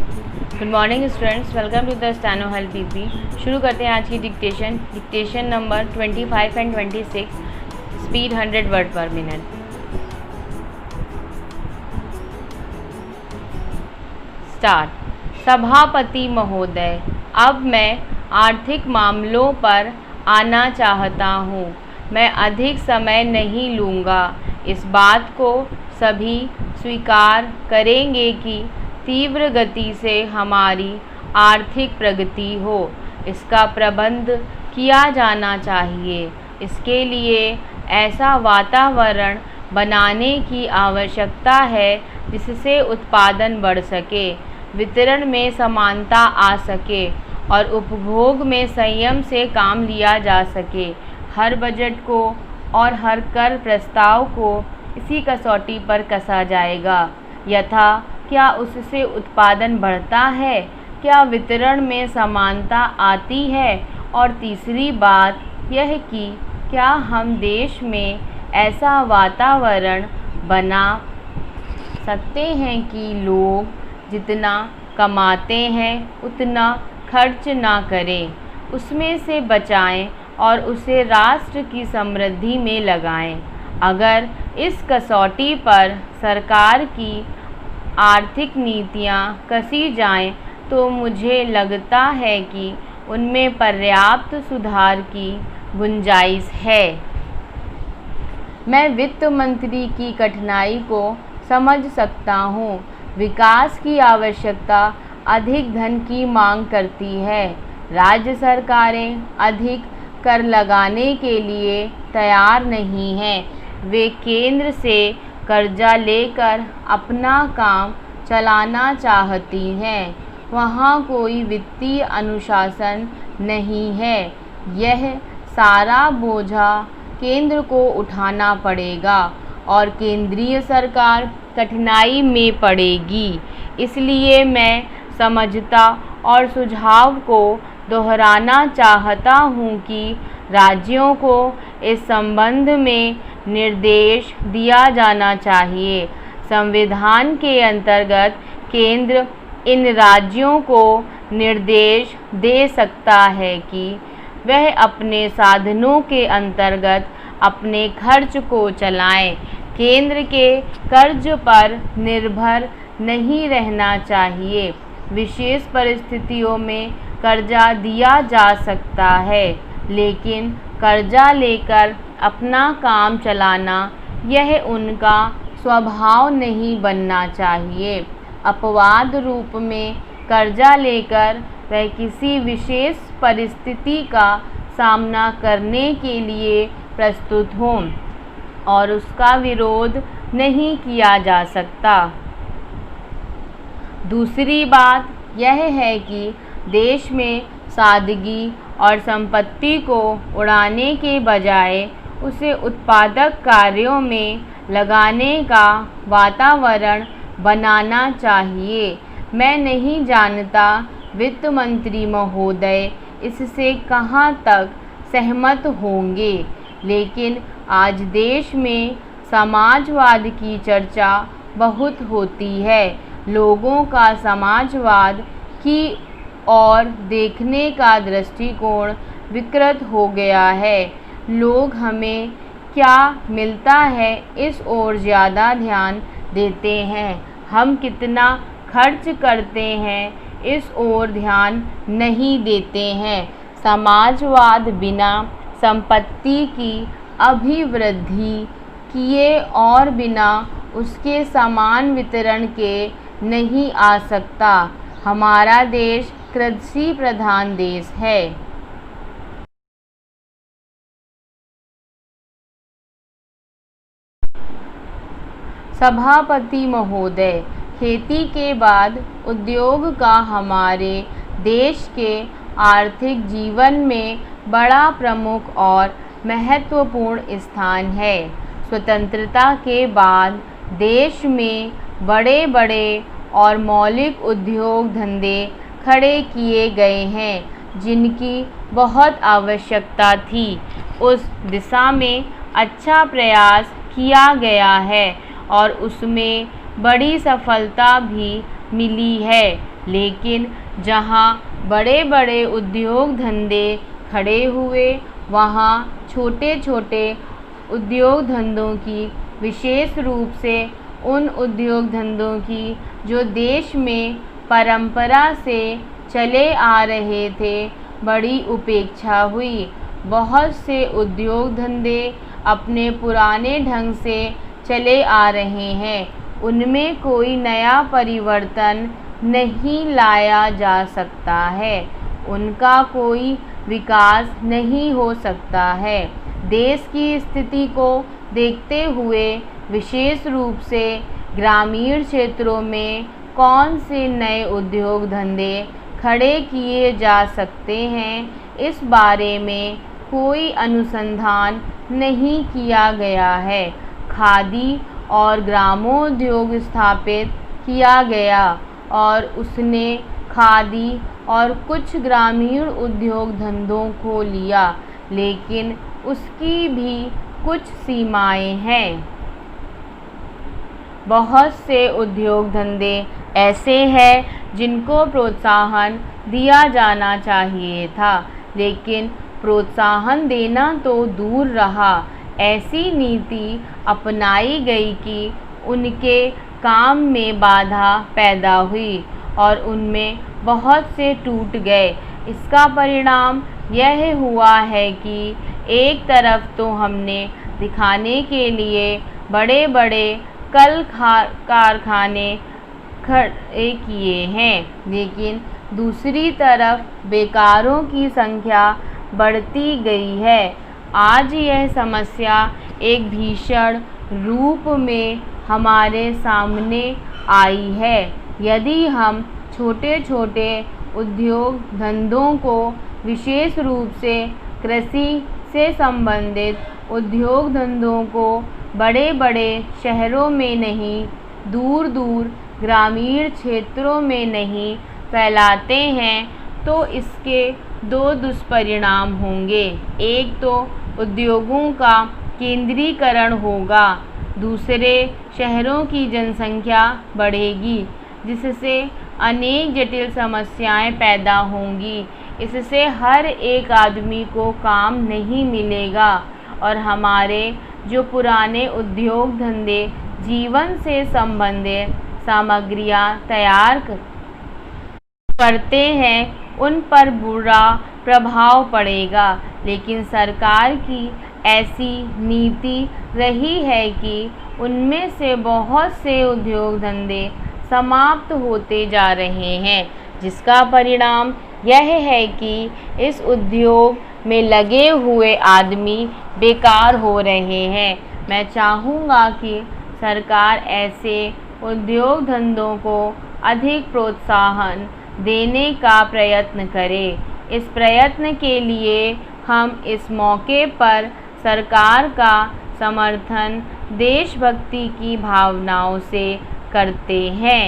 Good morning students, welcome to the steno help PP. शुरू करते हैं आज की dictation number 25 and 26, speed 100 word per minute. Start. सभापति महोदय, अब मैं आर्थिक मामलों पर आना चाहता हूँ। मैं अधिक समय नहीं लूँगा। इस बात को सभी स्वीकार करेंगे कि तीव्र गति से हमारी आर्थिक प्रगति हो। इसका प्रबंध किया जाना चाहिए। इसके लिए ऐसा वातावरण बनाने की आवश्यकता है जिससे उत्पादन बढ़ सके, वितरण में समानता आ सके और उपभोग में संयम से काम लिया जा सके। हर बजट को और हर कर प्रस्ताव को इसी कसौटी पर कसा जाएगा। यथा क्या उससे उत्पादन बढ़ता है, क्या वितरण में समानता आती है, और तीसरी बात यह कि क्या हम देश में ऐसा वातावरण बना सकते हैं कि लोग जितना कमाते हैं उतना खर्च ना करें, उसमें से बचाएं और उसे राष्ट्र की समृद्धि में लगाएं। अगर इस कसौटी पर सरकार की आर्थिक नीतियाँ कसी जाएं तो मुझे लगता है कि उनमें पर्याप्त सुधार की गुंजाइश है। मैं वित्त मंत्री की कठिनाई को समझ सकता हूँ। विकास की आवश्यकता अधिक धन की मांग करती है। राज्य सरकारें अधिक कर लगाने के लिए तैयार नहीं हैं। वे केंद्र से कर्जा लेकर अपना काम चलाना चाहती हैं। वहाँ कोई वित्तीय अनुशासन नहीं है। यह सारा बोझा केंद्र को उठाना पड़ेगा और केंद्रीय सरकार कठिनाई में पड़ेगी। इसलिए मैं समझता और सुझाव को दोहराना चाहता हूँ कि राज्यों को इस संबंध में निर्देश दिया जाना चाहिए। संविधान के अंतर्गत केंद्र इन राज्यों को निर्देश दे सकता है कि वह अपने साधनों के अंतर्गत अपने खर्च को चलाएं। केंद्र के कर्ज पर निर्भर नहीं रहना चाहिए। विशेष परिस्थितियों में कर्जा दिया जा सकता है, लेकिन कर्जा लेकर अपना काम चलाना यह उनका स्वभाव नहीं बनना चाहिए। अपवाद रूप में कर्जा लेकर वह किसी विशेष परिस्थिति का सामना करने के लिए प्रस्तुत हों और उसका विरोध नहीं किया जा सकता। दूसरी बात यह है कि देश में सादगी और संपत्ति को उड़ाने के बजाय उसे उत्पादक कार्यों में लगाने का वातावरण बनाना चाहिए। मैं नहीं जानता वित्त मंत्री महोदय इससे कहाँ तक सहमत होंगे, लेकिन आज देश में समाजवाद की चर्चा बहुत होती है। लोगों का समाजवाद की ओर देखने का दृष्टिकोण विकृत हो गया है। लोग हमें क्या मिलता है इस ओर ज़्यादा ध्यान देते हैं। हम कितना खर्च करते हैं इस ओर ध्यान नहीं देते हैं। समाजवाद बिना संपत्ति की अभिवृद्धि किए और बिना उसके समान वितरण के नहीं आ सकता। हमारा देश कृषि प्रधान देश है। सभापति महोदय, खेती के बाद उद्योग का हमारे देश के आर्थिक जीवन में बड़ा प्रमुख और महत्वपूर्ण स्थान है। स्वतंत्रता के बाद देश में बड़े बड़े और मौलिक उद्योग धंधे खड़े किए गए हैं जिनकी बहुत आवश्यकता थी। उस दिशा में अच्छा प्रयास किया गया है और उसमें बड़ी सफलता भी मिली है। लेकिन जहाँ बड़े बड़े उद्योग धंधे खड़े हुए, वहाँ छोटे छोटे उद्योग धंधों की, विशेष रूप से उन उद्योग धंधों की जो देश में परंपरा से चले आ रहे थे, बड़ी उपेक्षा हुई। बहुत से उद्योग धंधे अपने पुराने ढंग से चले आ रहे हैं, उनमें कोई नया परिवर्तन नहीं लाया जा सकता है, उनका कोई विकास नहीं हो सकता है। देश की स्थिति को देखते हुए विशेष रूप से ग्रामीण क्षेत्रों में कौन से नए उद्योग धंधे खड़े किए जा सकते हैं, इस बारे में कोई अनुसंधान नहीं किया गया है। खादी और ग्रामोद्योग स्थापित किया गया और उसने खादी और कुछ ग्रामीण उद्योग धंधों को लिया, लेकिन उसकी भी कुछ सीमाएं हैं। बहुत से उद्योग धंधे ऐसे हैं जिनको प्रोत्साहन दिया जाना चाहिए था, लेकिन प्रोत्साहन देना तो दूर रहा, ऐसी नीति अपनाई गई कि उनके काम में बाधा पैदा हुई और उनमें बहुत से टूट गए। इसका परिणाम यह हुआ है कि एक तरफ तो हमने दिखाने के लिए बड़े बड़े कारखाने खड़े किए हैं, लेकिन दूसरी तरफ बेकारों की संख्या बढ़ती गई है। आज यह समस्या एक भीषण रूप में हमारे सामने आई है। यदि हम छोटे छोटे उद्योग धंधों को, विशेष रूप से कृषि से संबंधित उद्योग धंधों को बड़े बड़े शहरों में नहीं, दूर दूर ग्रामीण क्षेत्रों में नहीं फैलाते हैं, तो इसके दो दुष्परिणाम होंगे। एक तो उद्योगों का केंद्रीकरण होगा, दूसरे शहरों की जनसंख्या बढ़ेगी, जिससे अनेक जटिल समस्याएं पैदा होंगी। इससे हर एक आदमी को काम नहीं मिलेगा और हमारे जो पुराने उद्योग धंधे जीवन से संबंधित सामग्रियां तैयार करते हैं, उन पर बुरा प्रभाव पड़ेगा। लेकिन सरकार की ऐसी नीति रही है कि उनमें से बहुत से उद्योग धंधे समाप्त होते जा रहे हैं, जिसका परिणाम यह है कि इस उद्योग में लगे हुए आदमी बेकार हो रहे हैं। मैं चाहूँगा कि सरकार ऐसे उद्योग धंधों को अधिक प्रोत्साहन देने का प्रयत्न करे। इस प्रयत्न के लिए हम इस मौके पर सरकार का समर्थन देशभक्ति की भावनाओं से करते हैं।